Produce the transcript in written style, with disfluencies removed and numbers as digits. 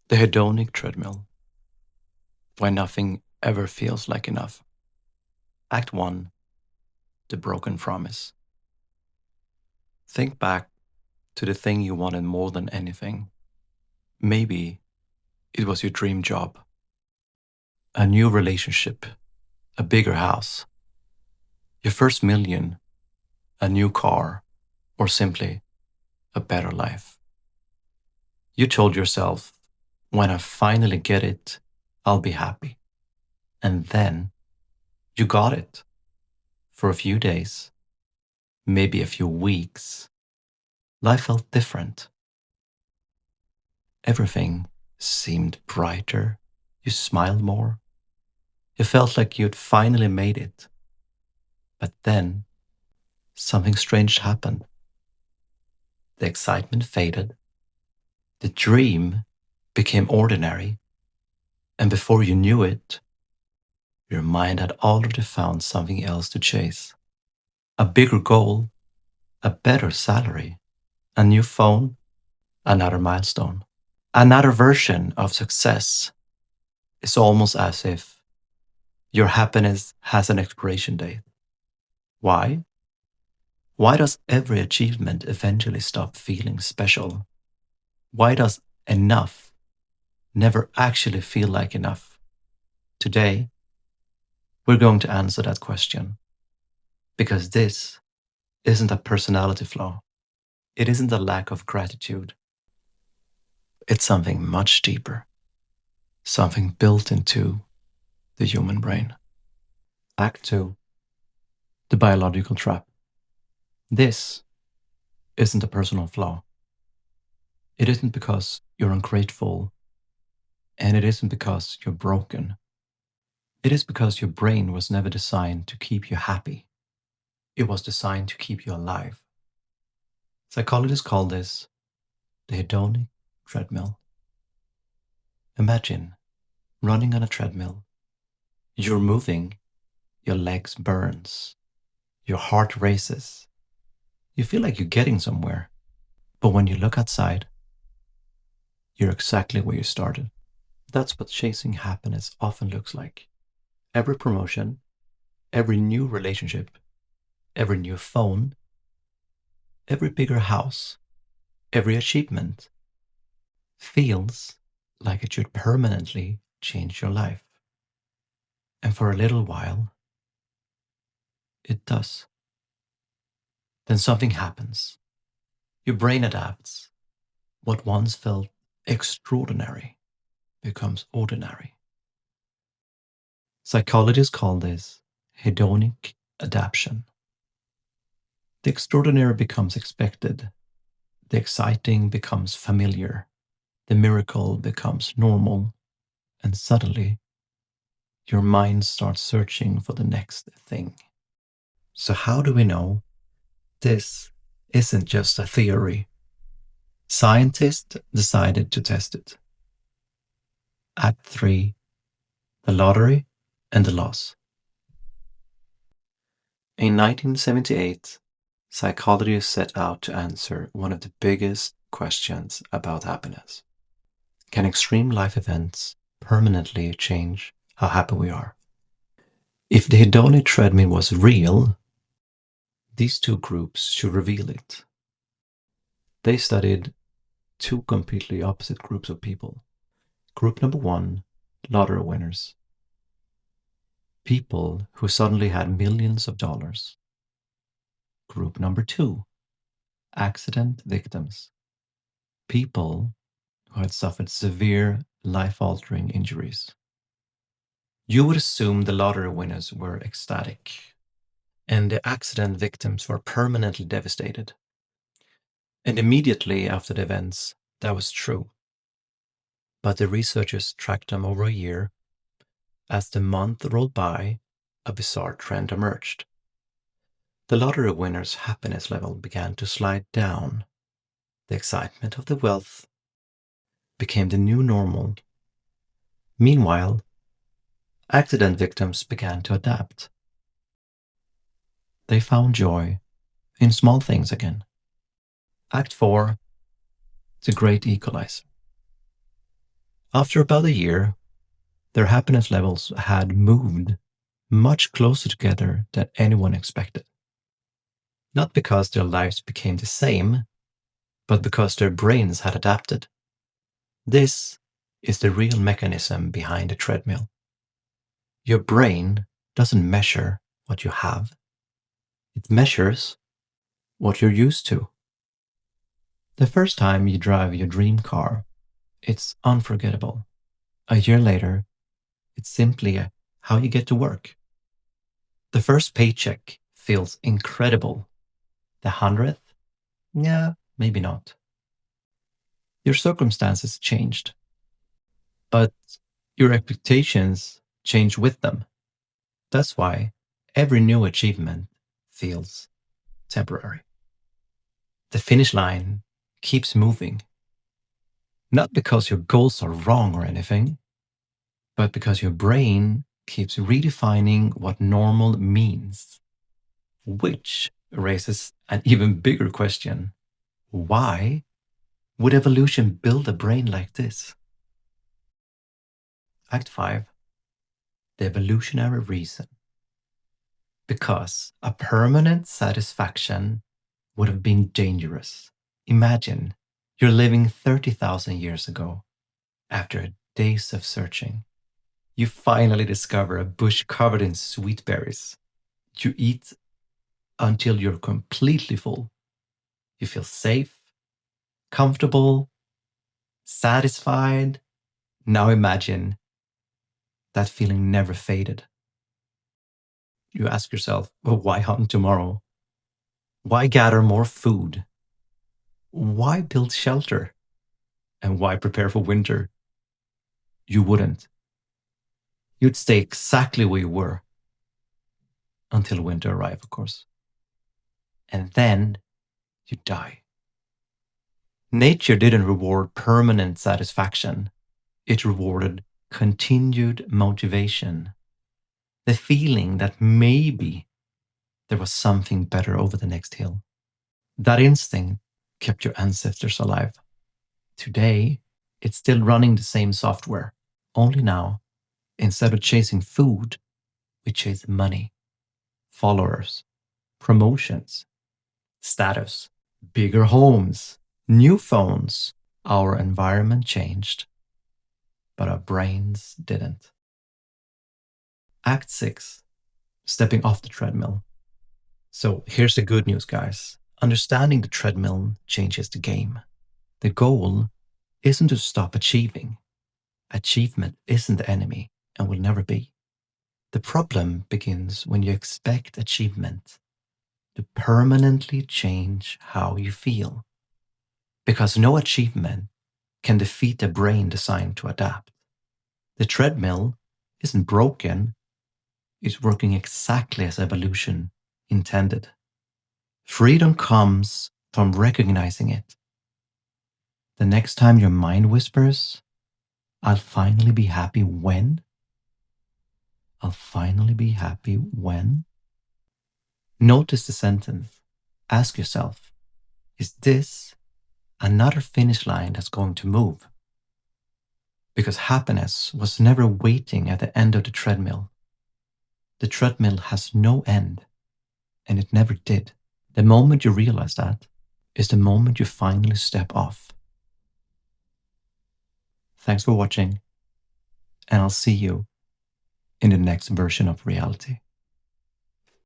The Hedonic Treadmill. Why nothing ever feels like enough. Act 1. The Broken Promise. Think back to the thing you wanted more than anything. Maybe it was your dream job, a new relationship, a bigger house, your first million, a new car, or simply a better life. You told yourself, when I finally get it, I'll be happy. And then you got it. For a few days, maybe a few weeks, life felt different. Everything seemed brighter. You smiled more. You felt like you'd finally made it. But then something strange happened. The excitement faded. The dream became ordinary. And before you knew it, your mind had already found something else to chase. A bigger goal, a better salary, a new phone, another milestone, another version of success. It's almost as if your happiness has an expiration date. Why? Why does every achievement eventually stop feeling special? Why does enough never actually feel like enough? Today, we're going to answer that question. Because this isn't a personality flaw. It isn't a lack of gratitude. It's something much deeper. Something built into the human brain. Act 2. The biological trap. This isn't a personal flaw. It isn't because you're ungrateful, and it isn't because you're broken. It is because your brain was never designed to keep you happy. It was designed to keep you alive. Psychologists call this the hedonic treadmill. Imagine running on a treadmill. You're moving, your legs burns, your heart races. You feel like you're getting somewhere. But when you look outside, you're exactly where you started. That's what chasing happiness often looks like. Every promotion, every new relationship, every new phone, every bigger house, every achievement feels like it should permanently change your life. And for a little while, it does. Then something happens. Your brain adapts. What once felt extraordinary becomes ordinary. Psychologists call this hedonic adaptation. The extraordinary becomes expected. The exciting becomes familiar. The miracle becomes normal. And suddenly, your mind starts searching for the next thing. So, how do we know this isn't just a theory? Scientists decided to test it. Act 3. The lottery and the loss. In 1978, psychologists set out to answer one of the biggest questions about happiness. Can extreme life events permanently change how happy we are? If the hedonic treadmill was real, these two groups should reveal it. They studied two completely opposite groups of people. Group number 1, lottery winners. People who suddenly had millions of dollars. Group number 2, accident victims. People who had suffered severe life-altering injuries. You would assume the lottery winners were ecstatic, and the accident victims were permanently devastated. And immediately after the events, that was true. But the researchers tracked them over a year. As the month rolled by, a bizarre trend emerged. The lottery winners' happiness level began to slide down. The excitement of the wealth became the new normal. Meanwhile, accident victims began to adapt. They found joy in small things again. Act 4. The Great Equalizer. After about a year, their happiness levels had moved much closer together than anyone expected. Not because their lives became the same, but because their brains had adapted. This is the real mechanism behind the treadmill. Your brain doesn't measure what you have, it measures what you're used to. The first time you drive your dream car, it's unforgettable. A year later, it's simply how you get to work. The first paycheck feels incredible. The 100th? Yeah, maybe not. Your circumstances changed, but your expectations change with them. That's why every new achievement feels temporary. The finish line keeps moving, not because your goals are wrong or anything, but because your brain keeps redefining what normal means, which raises an even bigger question. Why would evolution build a brain like this? Act 5, the evolutionary reason. Because a permanent satisfaction would have been dangerous. Imagine you're living 30,000 years ago. After days of searching, you finally discover a bush covered in sweet berries. You eat until you're completely full. You feel safe, comfortable, satisfied. Now imagine that feeling never faded. You ask yourself, well, why hunt tomorrow? Why gather more food? Why build shelter? And why prepare for winter? You wouldn't. You'd stay exactly where you were until winter arrived, of course. And then you die. Nature didn't reward permanent satisfaction. It rewarded continued motivation. The feeling that maybe there was something better over the next hill. That instinct kept your ancestors alive. Today, it's still running the same software. Only now, instead of chasing food, we chase money, followers, promotions, status, bigger homes, new phones. Our environment changed, but our brains didn't. Act 6, stepping off the treadmill. So here's the good news, guys. Understanding the treadmill changes the game. The goal isn't to stop achieving. Achievement isn't the enemy and will never be. The problem begins when you expect achievement to permanently change how you feel. Because no achievement can defeat a brain designed to adapt. The treadmill isn't broken, it's working exactly as evolution intended. Freedom comes from recognizing it. The next time your mind whispers, I'll finally be happy when? I'll finally be happy when? Notice the sentence. Ask yourself, is this another finish line that's going to move? Because happiness was never waiting at the end of the treadmill. The treadmill has no end, and it never did. The moment you realize that is the moment you finally step off. Thanks for watching, and I'll see you in the next version of reality.